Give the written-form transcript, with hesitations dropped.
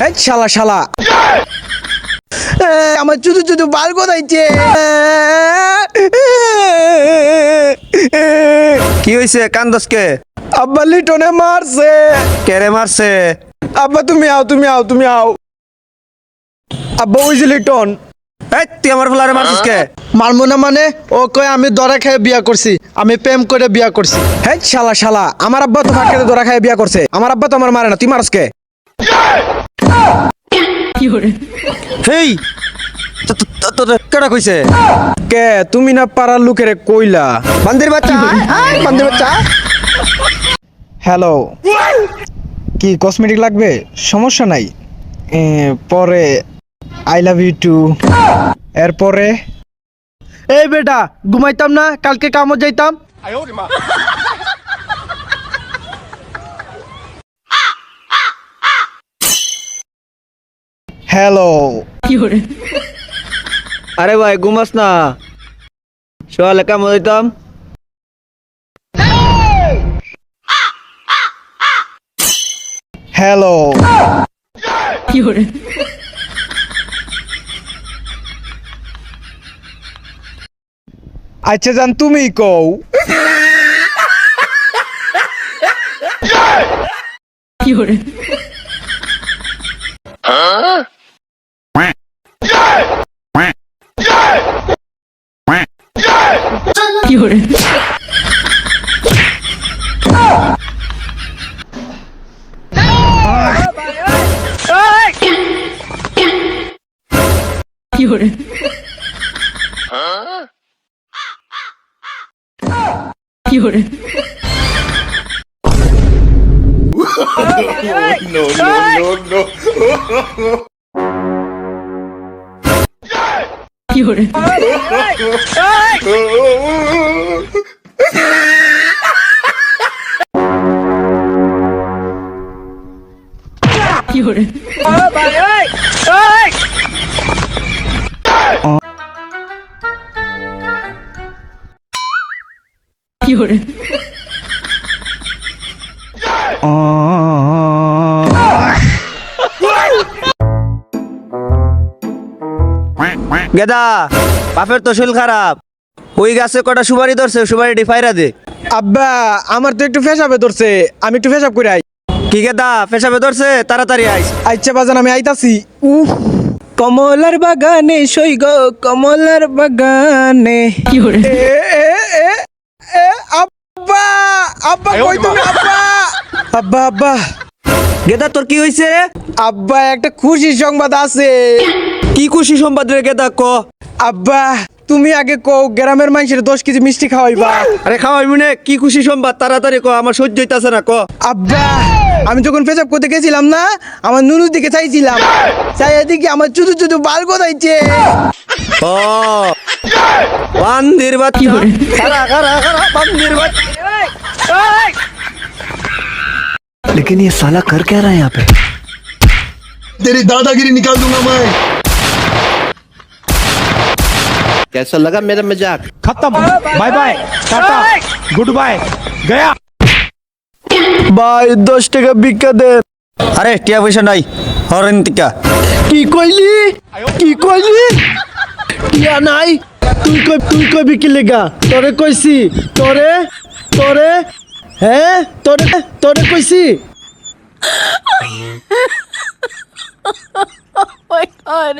এই শালা শালা আমার চুদু চুদু বাল কোথাইছে? কি হইছে কান্দসকে? আব্বা লিটনে মারছে। কেরে মারছে? আব্বা তুমি আও তুমি আও তুমি আও। আব্বা ওই যে লিটন। এই তুই আমার ফুলারে মারছিস কে? মারবো না মানে? ও কয় আমি দরা খেয়ে বিয়া করছি, আমি প্রেম করে বিয়া করছি। হ্যাঁ শালা শালা, আমার আব্বা তো ভাত খেতে দরা খেয়ে বিয়া করছে। আমার আব্বা তো আমার মারে না, তুই মারস কে? হেই কেডা কইছে? কে তুমি না পাড়ার লোকের কইলা? বান্দির বাচ্চা, বান্দির বাচ্চা। হ্যালো, কি কসমেটিক লাগবে? সমস্যা নাই, পরে আই লাভ ইউ টু। এরপরে এই বেটা ঘুমাইতাম না, কালকে কামত যাইতাম। হ্যালো, আরে ভাই ঘুমাস না, সকালে কাম হইতাম। হ্যালো, আচ্ছা জান তুমি কও। গেদা বাপের তো শরীর খারাপ, ওই গাছে কটা সুপারি ধরছে, সুপারি ডিফাইরা দে। আব্বা আমার তো একটু পেশাবে ধরছে, আমি একটু পেশাব করে আই। কি গেদা পেশাবে ধরছে, তাড়াতাড়ি আইস। আচ্ছা বাজান আমি আইতাছি। উফ, কমলার বাগানে সই গো কমলার বাগানে। এ এ এ এ আব্বা আব্বা কই তুমি আব্বা? আব্বা আব্বা গেদা তোর কি হইছে? আব্বা একটা খুশির সংবাদ আছে। কি খুশি সংবাদ রে গেদা ক? আব্বা তুমি আগে কও, গ্রামের মানুষের 10 কেজি মিষ্টি খাওয়াইবা। আরে খাওয়াই মনে, কি খুশি সংবাদ তাড়াতাড়ি ক, আমার সহ্য হইতাছে না ক। আব্বা আমি যখন পেশাব করতে গেছিলাম না, আমার নুনুর দিকে চাইছিলাম, চাই এদিকে আমার চুদু চুদু বাল কোথাইছে। ও বান্দির বাচ্চা, খারা খারা খারা বান্দির বাচ্চা। लेकिन ये साला कर क्या रहा है यहाँ पे? तेरी दादागिरी निकाल दूंगा मैं। कैसा लगा मेरा मजाक? खत्म, bye bye, tata, goodbye, गया। ভাই 10 টাকা ভিক্ষা দেন। আরে টিয়া পয়সা নাই হরেন্তিকা। কি কইলি? কি কইলি? টিয়া নাই? তুই কইবি কি লেগা? তোরে কইছি, তোরে তোরে হ্যাঁ তোরে তোরে কইছি। Oh my god.